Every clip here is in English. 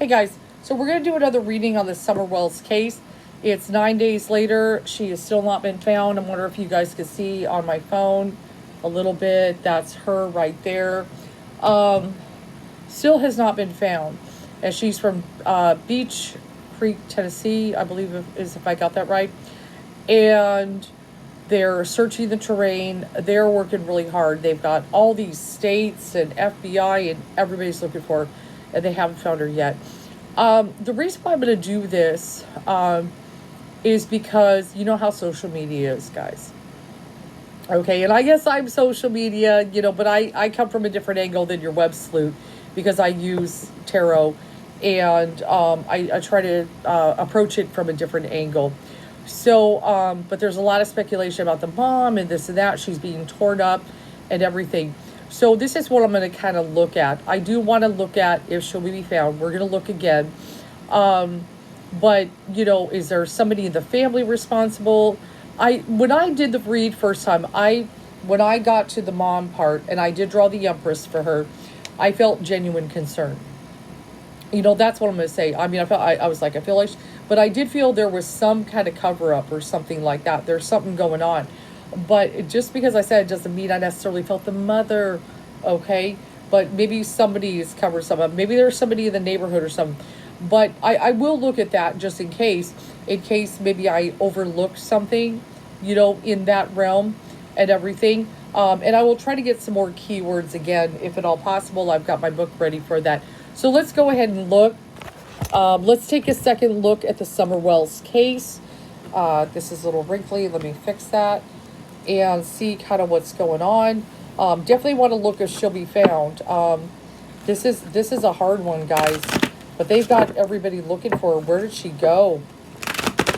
Hey guys, so we're going to do another reading on the Summer Wells case. It's 9 days later. She has still not been found. I wonder if you guys could see on my phone a little bit. That's her right there. Still has not been found. And she's from Beach Creek, Tennessee, I believe is if I got that right. And they're searching the terrain. They're working really hard. They've got all these states and FBI and everybody's looking for her, and they haven't found her yet. The reason why I'm going to do this is because you know how social media is, guys. Okay, and I guess I'm social media, but I come from a different angle than your web sleuth because I use tarot and I try to approach it from a different angle. So, but there's a lot of speculation about the mom and this and that. She's being torn up and everything. So this is what I'm going to kind of look at. I do want to look at if she'll be found. We're going to look again. But, is there somebody in the family responsible? When I did the read first time, when I got to the mom part and I did draw the Empress for her, I felt genuine concern. That's what I'm going to say. I mean, I was like, I feel like, but I did feel there was some kind of cover up or something like that. There's something going on. But just because I said it doesn't mean I necessarily felt the mother, okay? But maybe somebody's covered some up. Maybe there's somebody in the neighborhood or something. But I will look at that just in case maybe I overlooked something, in that realm and everything. And I will try to get some more keywords again, if at all possible. I've got my book ready for that. So let's go ahead and look. Let's take a second look at the Summer Wells case. This is a little wrinkly. Let me fix that and see kind of what's going on. Definitely want to look if she'll be found. This is a hard one, guys. But they've got everybody looking for her. Where did she go?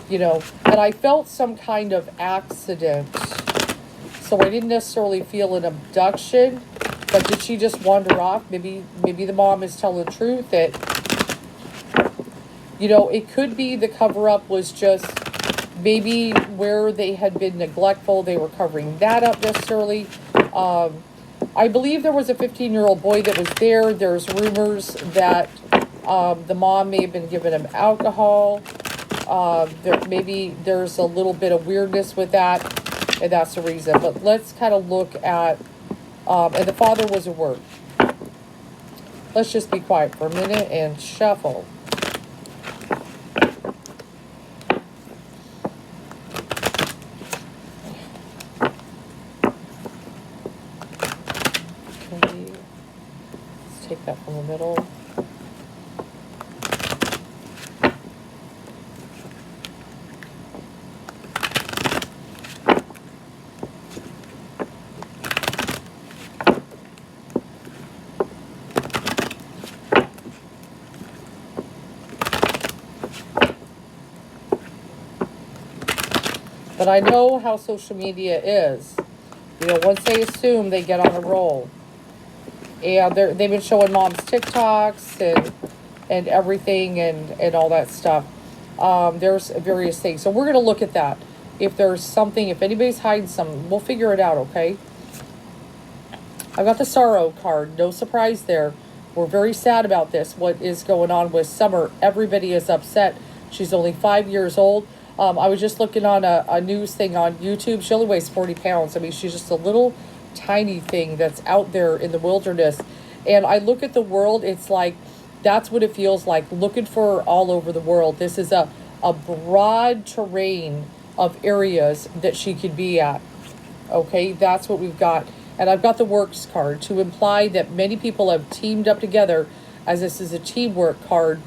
And I felt some kind of accident. So I didn't necessarily feel an abduction. But did she just wander off? Maybe the mom is telling the truth that, it could be the cover-up was just maybe where they had been neglectful. They were covering that up necessarily. I believe there was a 15-year-old boy that was there. There's rumors that the mom may have been giving him alcohol. Maybe there's a little bit of weirdness with that, and that's the reason. But let's kind of look at, and the father was at work. Let's just be quiet for a minute and shuffle. Okay, let's take that from the middle. But I know how social media is. Once they assume, they get on a roll. And they've been showing mom's TikToks and everything and all that stuff. There's various things. So we're going to look at that. If there's something, if anybody's hiding something, we'll figure it out, okay? I've got the Sorrow card. No surprise there. We're very sad about this. What is going on with Summer? Everybody is upset. She's only 5 years old. I was just looking on a news thing on YouTube. She only weighs 40 pounds. I mean, she's just a little tiny thing that's out there in the wilderness. And I look at the world, it's like, that's what it feels like, looking for her all over the world. This is a broad terrain of areas that she could be at. Okay, that's what we've got. And I've got the Works card to imply that many people have teamed up together, as this is a teamwork card,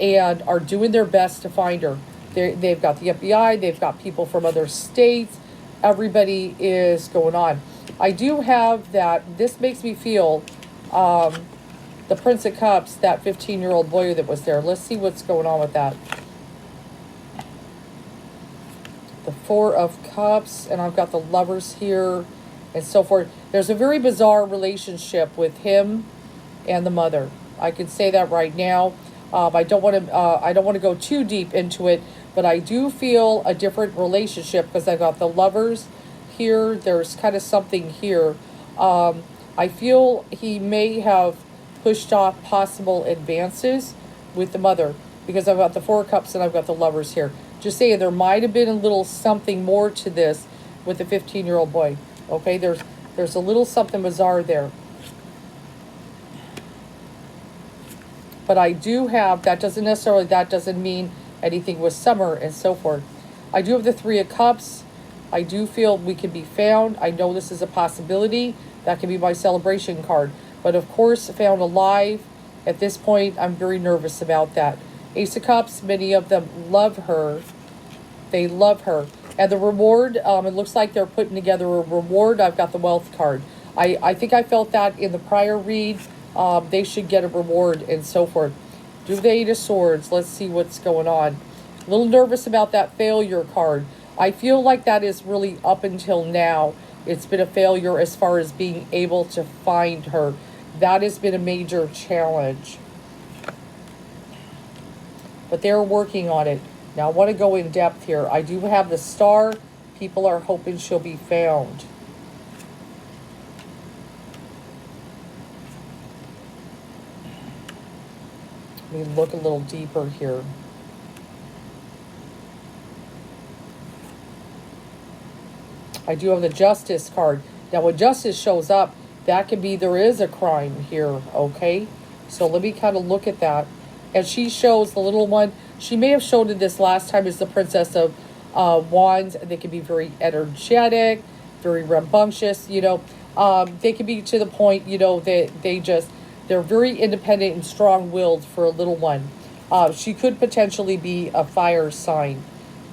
and are doing their best to find her. They've got the FBI, they've got people from other states, everybody is going on. I do have that, this makes me feel, the Prince of Cups, that 15-year-old boy that was there. Let's see what's going on with that. The Four of Cups, and I've got the Lovers here, and so forth. There's a very bizarre relationship with him and the mother. I can say that right now. I don't want to go too deep into it, but I do feel a different relationship because I got the Lovers here. There's kind of something here. I feel he may have pushed off possible advances with the mother, because I've got the Four of Cups and I've got the Lovers here. Just saying, there might have been a little something more to this with the 15-year-old boy. Okay, there's a little something bizarre there. But I do have, that doesn't mean anything with Summer and so forth. I do have the Three of Cups. I do feel we can be found. I know this is a possibility. That can be my celebration card. But of course, found alive. At this point, I'm very nervous about that. Ace of Cups, many of them love her. They love her. And the reward, it looks like they're putting together a reward. I've got the Wealth card. I think I felt that in the prior read. They should get a reward and so forth. Do the Eight of Swords. Let's see what's going on. A little nervous about that failure card. I feel like that is really up until now. It's been a failure as far as being able to find her. That has been a major challenge. But they're working on it. Now I want to go in depth here. I do have the Star. People are hoping she'll be found. Let me look a little deeper here. I do have the Justice card. Now when Justice shows up, that could be there is a crime here, okay? So let me kind of look at that. And she shows the little one. She may have shown it this last time as the Princess of Wands. They can be very energetic, very rambunctious, you know. They can be to the point, you know, that they're very independent and strong-willed for a little one. She could potentially be a fire sign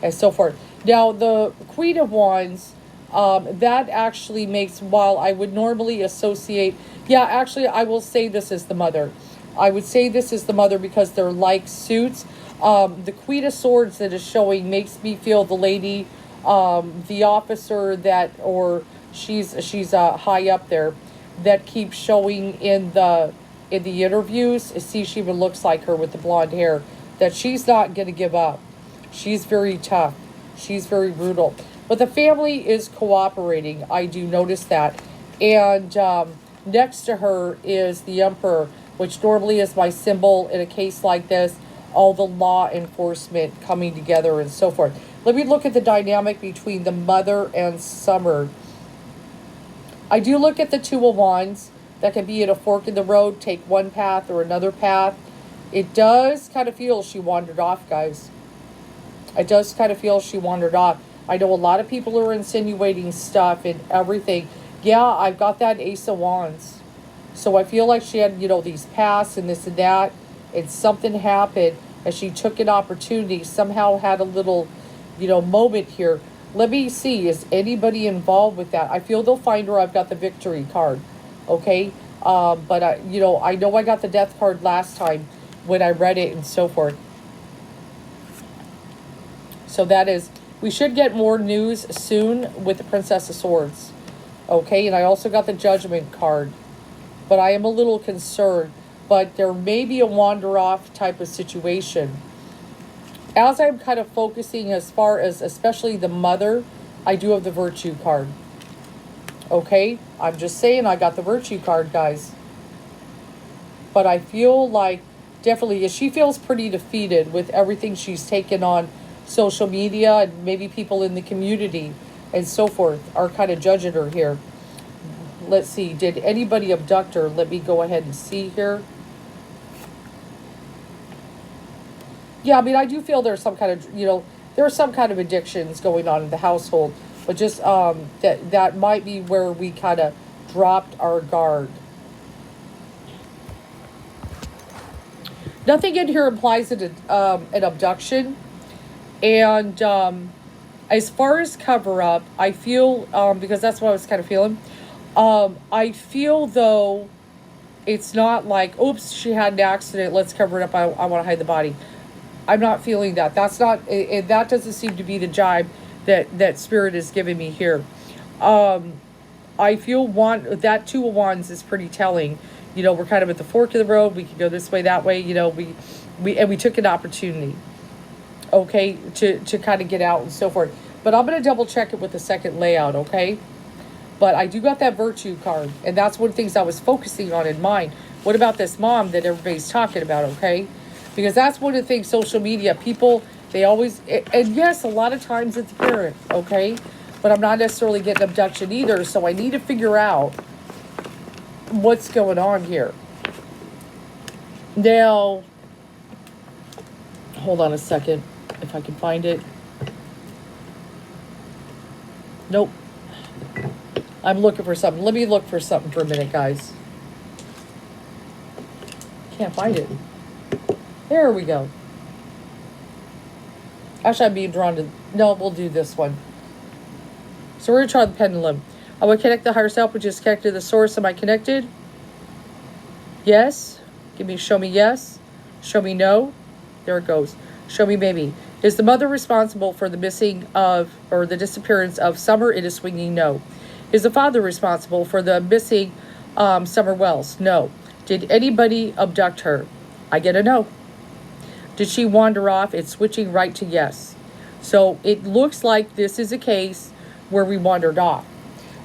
and so forth. Now, the Queen of Wands, that actually makes, while I would normally associate, yeah, actually, I will say this is the mother. I would say this is the mother because they're like suits. The Queen of Swords that is showing makes me feel the lady, the officer that, or she's high up there, that keeps showing in the interviews. See, she even looks like her with the blonde hair. That she's not going to give up. She's very tough. She's very brutal. But the family is cooperating. I do notice that. And next to her is the Emperor, which normally is my symbol in a case like this. All the law enforcement coming together and so forth. Let me look at the dynamic between the mother and Summer. I do look at the Two of Wands. That can be at a fork in the road. Take one path or another path. It does kind of feel she wandered off, guys. It does kind of feel she wandered off. I know a lot of people are insinuating stuff and everything. Yeah, I've got that Ace of Wands. So I feel like she had, you know, these pasts and this and that. And something happened and she took an opportunity. Somehow had a little, you know, moment here. Let me see. Is anybody involved with that? I feel they'll find her. I've got the Victory card. Okay? But, I know I got the Death card last time when I read it and so forth. So that is... We should get more news soon with the Princess of Swords. Okay, and I also got the Judgment card. But I am a little concerned. But there may be a wander-off type of situation. As I'm kind of focusing as far as especially the mother, I do have the Virtue card. Okay, I'm just saying I got the Virtue card, guys. But I feel like definitely she feels pretty defeated with everything she's taken on social media, and maybe people in the community and so forth are kind of judging her here. Let's see, did anybody abduct her? Let me go ahead and see here. Yeah, I mean, I do feel there's some kind of, there are some kind of addictions going on in the household, but just that might be where we kind of dropped our guard. Nothing in here implies an abduction. And as far as cover-up, I feel, because that's what I was kind of feeling, I feel, though, it's not like, oops, she had an accident, let's cover it up, I want to hide the body. I'm not feeling that. That's not, that doesn't seem to be the jibe that Spirit is giving me here. I feel that Two of Wands is pretty telling. We're kind of at the fork of the road, we can go this way, that way, we took an opportunity. Okay, to kind of get out and so forth. But I'm going to double check it with the second layout, okay? But I do got that Virtue card, and that's one of the things I was focusing on in mind. What about this mom that everybody's talking about, okay? Because that's one of the things, social media, people, they always, and yes, a lot of times it's a parent, okay? But I'm not necessarily getting abduction either, so I need to figure out what's going on here. Now, hold on a second, if I can find it. Nope. I'm looking for something. Let me look for something for a minute, guys. Can't find it. There we go. Actually, I'm being drawn to... No, we'll do this one. So we're going to try the pendulum. I will connect the higher self, which is connected to the source. Am I connected? Yes. Show me yes. Show me no. There it goes. Show me maybe. Is the mother responsible for the missing of, or the disappearance of Summer? It is swinging no. Is the father responsible for the missing Summer Wells? No. Did anybody abduct her? I get a no. Did she wander off? It's switching right to yes. So it looks like this is a case where we wandered off.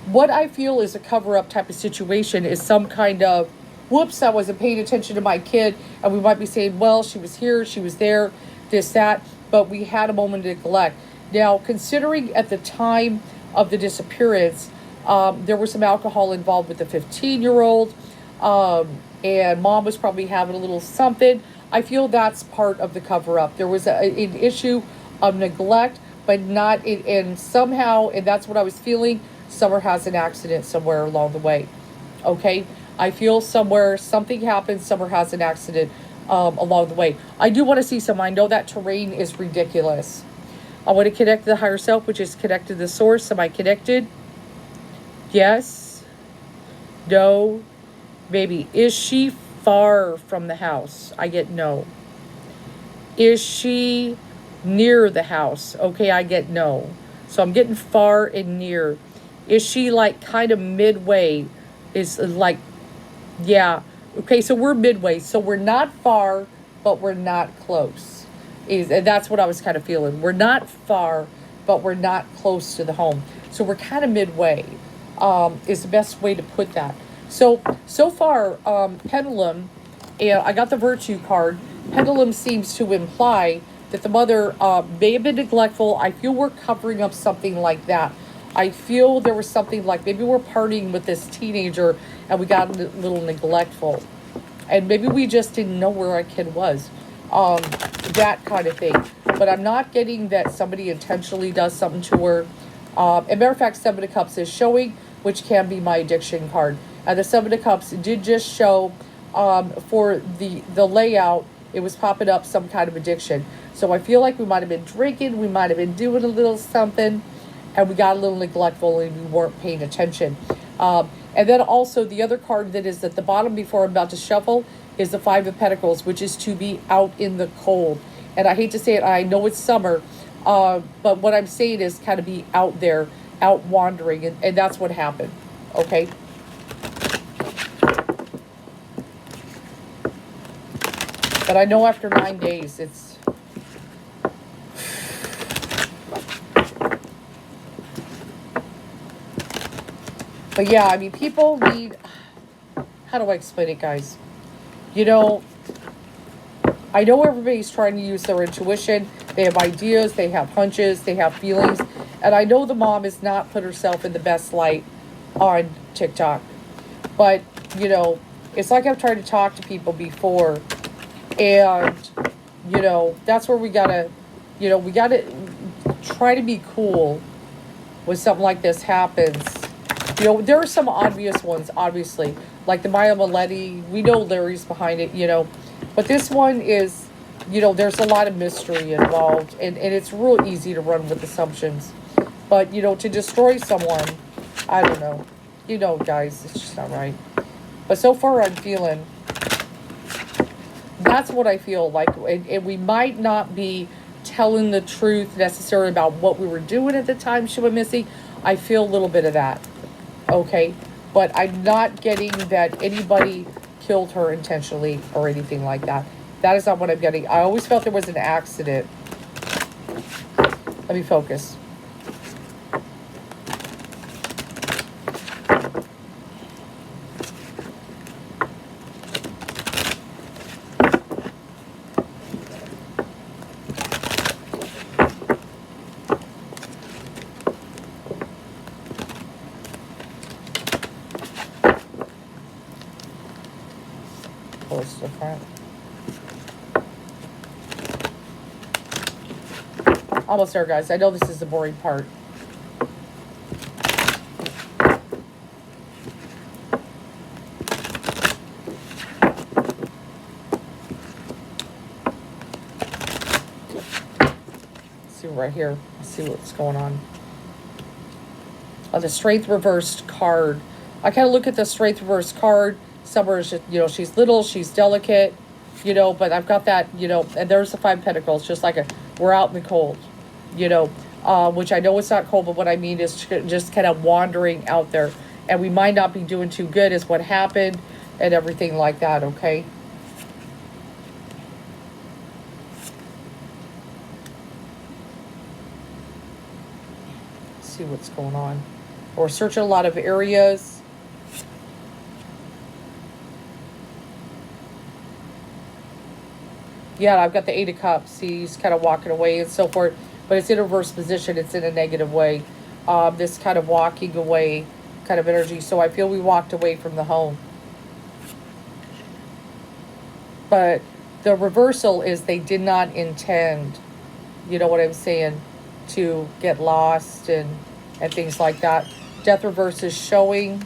What I feel is a cover-up type of situation is some kind of, whoops, I wasn't paying attention to my kid. And we might be saying, well, she was here, she was there, this, that. But we had a moment of neglect. Now, considering at the time of the disappearance, there was some alcohol involved with the 15-year-old. And mom was probably having a little something. I feel that's part of the cover-up. There was an issue of neglect, but not, and somehow, and that's what I was feeling, Summer has an accident somewhere along the way. Okay? I feel somewhere something happens, Summer has an accident along the way. I do want to see some. I know that terrain is ridiculous. I want to connect to the higher self, which is connected to the source. Am I connected? Yes. No. Maybe. Is she far from the house? I get no. Is she near the house? Okay, I get no. So I'm getting far and near. Is she like kind of midway? Is like, yeah. Okay, so we're midway. So we're not far, but we're not close. And that's what I was kind of feeling. We're not far, but we're not close to the home. So we're kind of midway, is the best way to put that. So far, pendulum, and I got the virtue card. Pendulum seems to imply that the mother may have been neglectful. I feel we're covering up something like that. I feel there was something like maybe we're partying with this teenager and we got a little neglectful. And maybe we just didn't know where our kid was. That kind of thing. But I'm not getting that somebody intentionally does something to her. And matter of fact, Seven of Cups is showing, which can be my addiction card. And the Seven of Cups did just show for the layout, it was popping up some kind of addiction. So I feel like we might have been drinking, we might have been doing a little something, and we got a little neglectful and we weren't paying attention. And then also the other card that is at the bottom before I'm about to shuffle is the Five of Pentacles, which is to be out in the cold. And I hate to say it, I know it's summer, but what I'm saying is kind of be out there, out wandering, and that's what happened, okay? But I know after 9 days, it's... But yeah, I mean, people need... How do I explain it, guys? You know, I know everybody's trying to use their intuition. They have ideas, they have hunches, they have feelings. And I know the mom has not put herself in the best light on TikTok. But, you know, it's like I've tried to talk to people before. And, you know, that's where we gotta, you know, we gotta try to be cool when something like this happens. You know, there are some obvious ones, obviously. Like the Maya Maletti, we know Larry's behind it, you know. But this one is, you know, there's a lot of mystery involved. And it's real easy to run with assumptions. But, you know, to destroy someone, I don't know. You know, guys, it's just not right. But so far I'm feeling... That's what I feel like. And we might not be telling the truth necessarily about what we were doing at the time she went missing. I feel a little bit of that. Okay? But I'm not getting that anybody killed her intentionally or anything like that. That is not what I'm getting. I always felt there was an accident. Let me focus. feels different. Almost there, guys. I know this is the boring part. See right here. Let's see what's going on. The strength reversed card. I kind of look at the strength reversed card. Somewhere, you know, she's little, she's delicate, you know, but I've got that, you know, and there's the Five of Pentacles, just like we're out in the cold, you know, which I know it's not cold, but what I mean is just kind of wandering out there, and we might not be doing too good is what happened and everything like that, okay? Let's see what's going on. We're searching a lot of areas. Yeah, I've got the Eight of Cups. He's kind of walking away and so forth. But it's in a reverse position. It's in a negative way. This kind of walking away kind of energy. So I feel we walked away from the home. But the reversal is they did not intend, you know what I'm saying, to get lost and things like that. Death reverse is showing.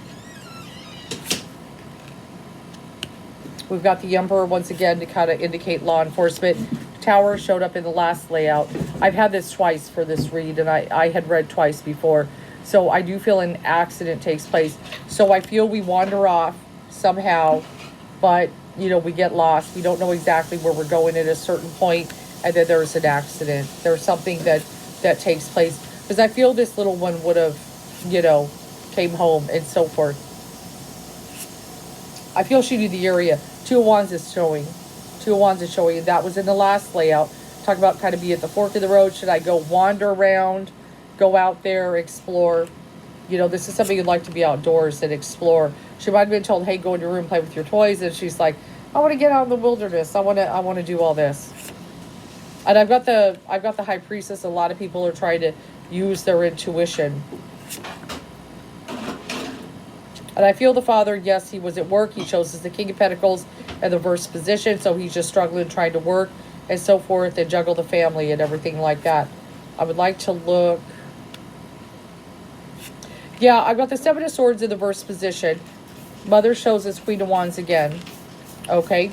We've got the Emperor once again to kind of indicate law enforcement. Tower showed up in the last layout. I've had this twice for this read, and I had read twice before. So I do feel an accident takes place. So I feel we wander off somehow, but, you know, we get lost. We don't know exactly where we're going at a certain point, and then there's an accident. There's something that takes place. Because I feel this little one would have, you know, came home and so forth. I feel she knew the area. Two of Wands is showing. Two of Wands is showing. That was in the last layout. Talk about kind of be at the fork of the road. Should I go wander around, go out there, explore? You know, this is something you'd like to be outdoors and explore. She might have been told, hey, go in your room, play with your toys. And she's like, I want to get out in the wilderness. I want to do all this. And I've got the High Priestess. A lot of people are trying to use their intuition. And I feel the Father, yes, he was at work. He chose as the King of Pentacles in the reverse position. So he's just struggling, trying to work and so forth and juggle the family and everything like that. I would like to look. Yeah, I've got the Seven of Swords in the reverse position. Mother shows as Queen of Wands again. Okay.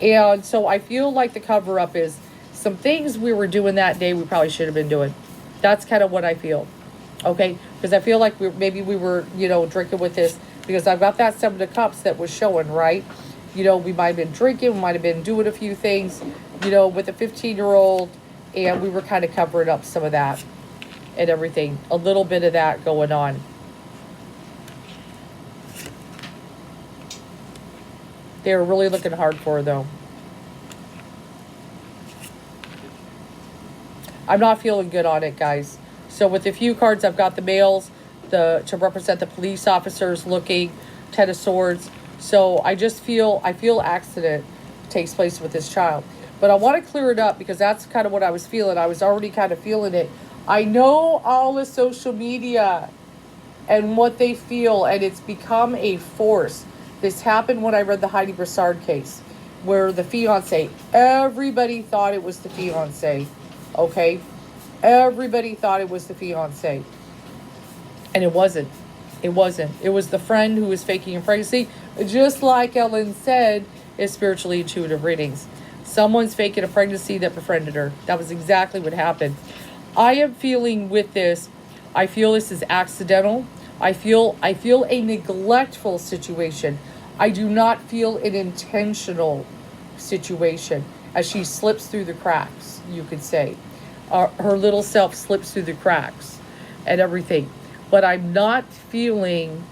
And so I feel like the cover-up is some things we were doing that day we probably should have been doing. That's kind of what I feel. Okay. Because I feel like maybe we were, you know, drinking with this. Because I've got that Seven of Cups that was showing, right? You know, we might have been drinking. We might have been doing a few things, you know, with a 15-year-old. And we were kind of covering up some of that and everything. A little bit of that going on. They were really looking hard for her, though. I'm not feeling good on it, guys. So with a few cards, I've got the males to represent the police officers looking, Ten of Swords. So I feel accident takes place with this child. But I want to clear it up because that's kind of what I was feeling. I was already kind of feeling it. I know all the social media and what they feel, and it's become a force. This happened when I read the Heidi Broussard case, where the fiance, everybody thought it was the fiance, okay? Everybody thought it was the fiance. And it wasn't. It wasn't. It was the friend who was faking a pregnancy. Just like Ellen said, is spiritually intuitive readings. Someone's faking a pregnancy that befriended her. That was exactly what happened. I am feeling with this, I feel this is accidental. I feel a neglectful situation. I do not feel an intentional situation as she slips through the cracks, you could say. Her little self slips through the cracks and everything. But I'm not feeling,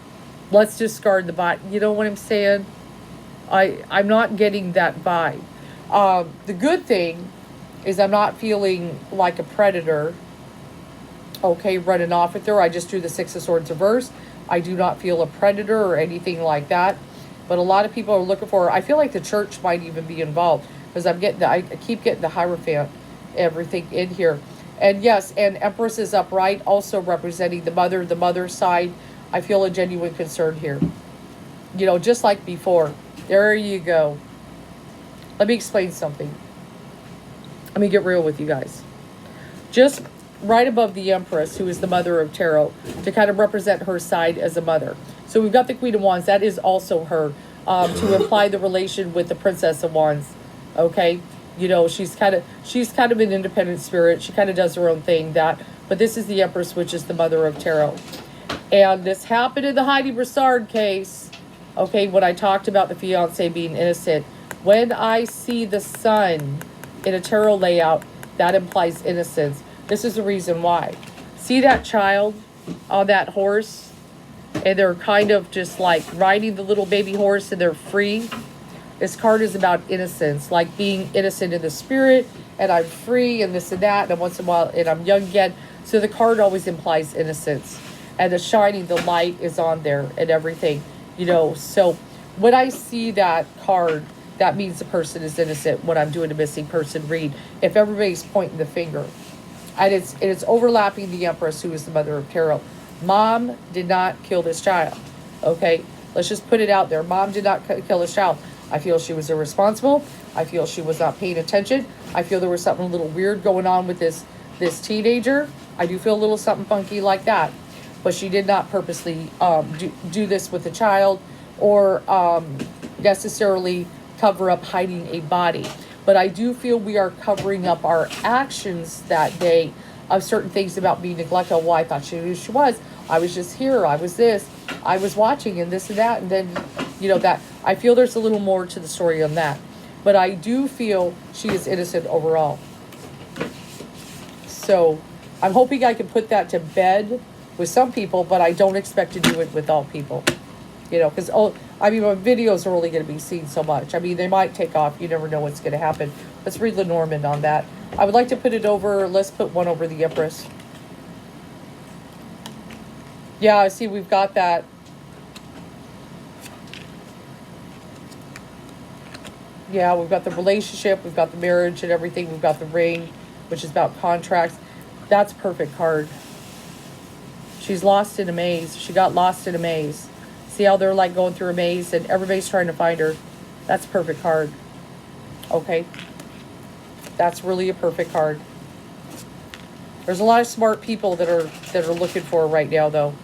let's discard the vibe. You know what I'm saying? I'm not getting that vibe. The good thing is I'm not feeling like a predator, okay, running off with her. I just drew the Six of Swords reverse. I do not feel a predator or anything like that. But a lot of people are looking for her. I feel like the church might even be involved because I keep getting the Hierophant, everything in here. And yes, and Empress is upright, also representing the mother side. I feel a genuine concern here. You know, just like before. There you go. Let me explain something. Let me get real with you guys. Just right above the Empress, who is the mother of tarot, to kind of represent her side as a mother. So we've got the Queen of Wands. That is also her, to imply the relation with the Princess of Wands. Okay, you know, she's kind of an independent spirit. She kind of does her own thing. But this is the Empress, which is the mother of tarot. And this happened in the Heidi Broussard case. Okay, when I talked about the fiance being innocent, when I see the sun in a tarot layout, that implies innocence. This is the reason why. See that child on that horse? And they're kind of just like riding the little baby horse and they're free. This card is about innocence, like being innocent in the spirit, and I'm free and this and that, and once in a while, and I'm young again. So the card always implies innocence. And the shining, the light is on there and everything, you know. So when I see that card, that means the person is innocent when I'm doing a missing person read. If everybody's pointing the finger. And it's overlapping the Empress, who is the mother of tarot. Mom did not kill this child. Okay? Let's just put it out there. Mom did not kill this child. I feel she was irresponsible. I feel she was not paying attention. I feel there was something a little weird going on with this teenager. I do feel a little something funky like that. But she did not purposely do this with the child, or necessarily cover up hiding a body. But I do feel we are covering up our actions that day of certain things about being neglected. Well, I thought she knew who she was. I was just here. I was this. I was watching and this and that. And then, you know, that I feel there's a little more to the story on that. But I do feel she is innocent overall. So I'm hoping I can put that to bed with some people, but I don't expect to do it with all people. You know, because, I mean, my videos are only going to be seen so much. I mean, they might take off. You never know what's going to happen. Let's read Lenormand on that. I would like to put it over, let's put one over the Empress. Yeah, I see we've got that. Yeah, we've got the relationship, we've got the marriage and everything. We've got the ring, which is about contracts. That's a perfect card. She's lost in a maze. She got lost in a maze. See how they're like going through a maze and everybody's trying to find her. That's a perfect card. Okay. That's really a perfect card. There's a lot of smart people that are looking for her right now, though.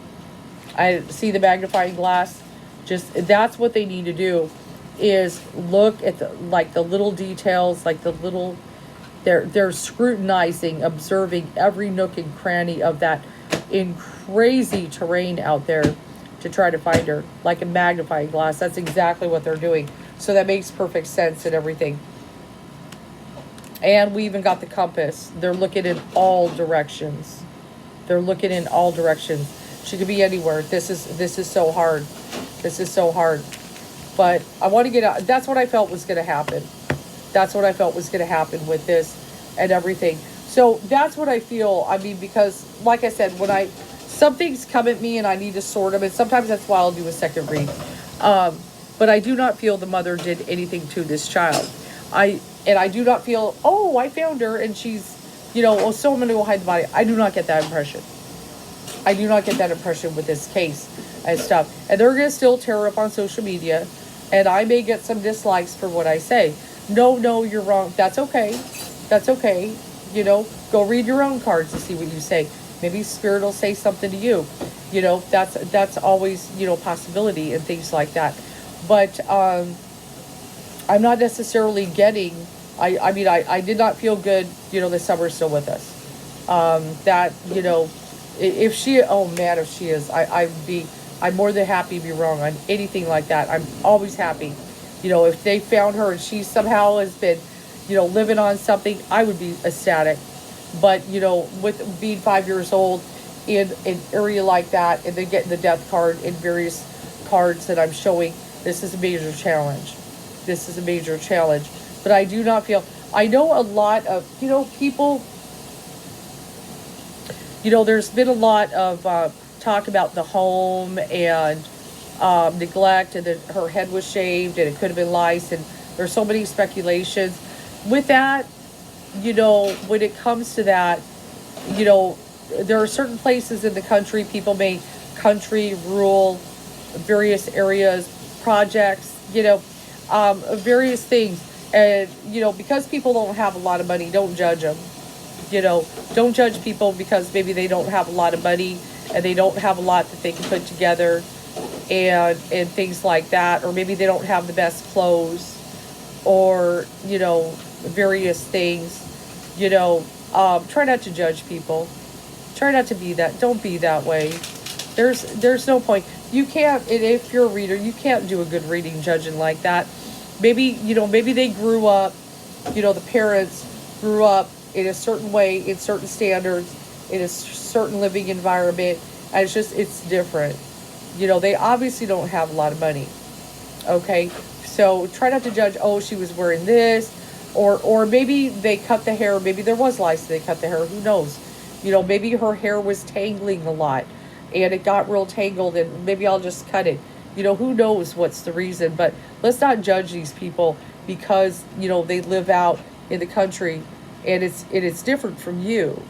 I see the magnifying glass. Just, that's what they need to do, is look at the little details, like the little, they're scrutinizing, observing every nook and cranny of that in crazy terrain out there to try to find her, like a magnifying glass. That's exactly what they're doing. So that makes perfect sense and everything. And we even got the compass. They're looking in all directions. They're looking in all directions. She could be anywhere. This is so hard. This is so hard. But I want to get out. That's what I felt was going to happen. That's what I felt was going to happen with this and everything. So that's what I feel. I mean, because like I said, when some things come at me and I need to sort them, and sometimes that's why I'll do a second read. But I do not feel the mother did anything to this child. I do not feel, oh, I found her and she's, you know, oh, so I'm going to go hide the body. I do not get that impression. I do not get that impression with this case and stuff. And they're going to still tear her up on social media. And I may get some dislikes for what I say. No, you're wrong. That's okay. That's okay. You know, go read your own cards to see what you say. Maybe Spirit will say something to you. You know, that's always, you know, a possibility and things like that. But I'm not necessarily getting, I mean, I did not feel good, you know, the summer's still with us. That, you know, if she, oh man, if she is, I'm more than happy to be wrong on anything like that. I'm always happy. You know, if they found her and she somehow has been, you know, living on something, I would be ecstatic. But, you know, with being 5 years old in an area like that, and then getting the death card in various cards that I'm showing, this is a major challenge. This is a major challenge. But I do not feel, I know a lot of, you know, people, you know, there's been a lot of talk about the home and neglect, and that her head was shaved and it could have been lice, and there's so many speculations. With that, you know, when it comes to that, you know, there are certain places in the country, people may, country, rural, various areas, projects, you know, various things. And, because people don't have a lot of money, don't judge them. Don't judge people because maybe they don't have a lot of money and they don't have a lot that they can put together, and things like that, or maybe they don't have the best clothes, or various things. Try not to judge people. Try not to be that. Don't be that way. There's no point. You can't. And if you're a reader, you can't do a good reading judging like that. Maybe they grew up. The parents grew up in a certain way, in certain standards, in a certain living environment, and it's different. They obviously don't have a lot of money. Okay, so try not to judge. Oh, she was wearing this, or maybe they cut the hair. Maybe there was lice. They cut the hair. Who knows? Maybe her hair was tangling a lot, and it got real tangled, and maybe I'll just cut it. Who knows what's the reason? But let's not judge these people because they live out in the country, and it's different from you,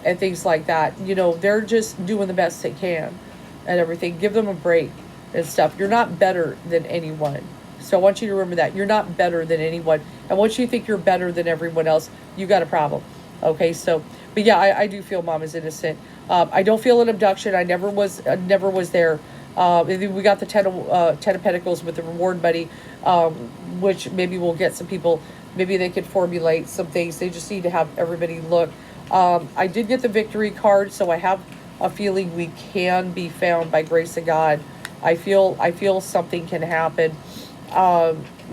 and things like that. They're just doing the best they can, and everything. Give them a break and stuff. You're not better than anyone. So I want you to remember that. You're not better than anyone. And once you think you're better than everyone else, you got a problem. Okay, so, but yeah, I do feel mom is innocent. I don't feel an abduction. I never was there. And then we got the Ten of Pentacles with the reward money, which maybe we'll get some people, maybe they could formulate some things. They just need to have everybody look. I did get the victory card, so I have a feeling we can be found by grace of God. I feel something can happen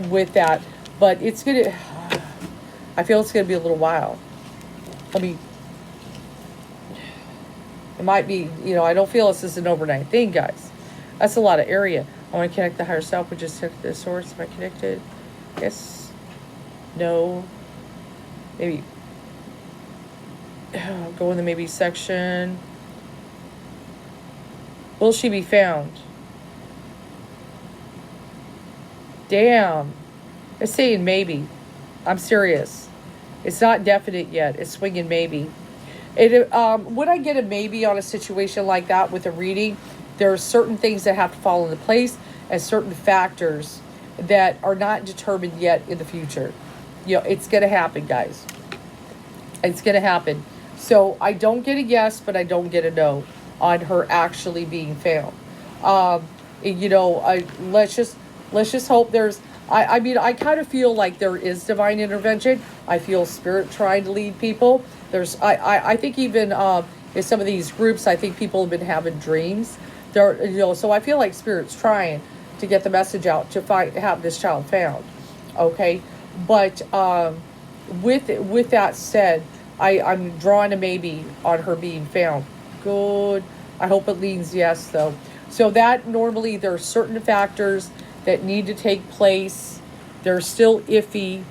with that, but I feel it's gonna be a little while. It might be, I don't feel this is an overnight thing, guys. That's a lot of area. I want to connect the higher self, which is connect the source. Am I connected? Yes. No. Maybe. Go in the maybe section. Will she be found? Damn. It's saying maybe. I'm serious. It's not definite yet. It's swinging maybe. When I get a maybe on a situation like that with a reading, there are certain things that have to fall into place and certain factors that are not determined yet in the future. It's going to happen, guys. It's going to happen. So I don't get a yes, but I don't get a no on her actually being found. Let's just hope there's. I kind of feel like there is divine intervention. I feel spirit trying to lead people. I think even in some of these groups, I think people have been having dreams. So I feel like spirit's trying to get the message out to have this child found. Okay, but with that said, I'm drawing a maybe on her being found. Good. I hope it leans yes though. So that normally there are certain factors that need to take place. They're still iffy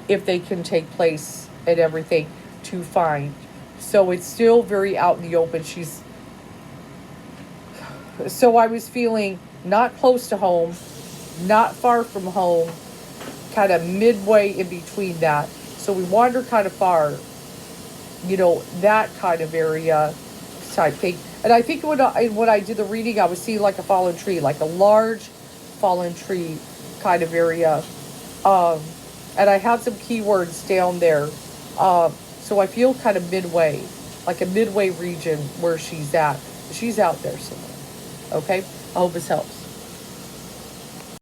if they can take place and everything to find. So it's still very out in the open. So I was feeling not close to home, not far from home, kind of midway in between that. So we wander kind of far, that kind of area type thing. And I think when I did the reading, I was seeing like a fallen tree, like a large fallen tree kind of area. And I had some keywords down there. So I feel kind of midway, like a midway region where she's at. She's out there somewhere. Okay? I hope this helps.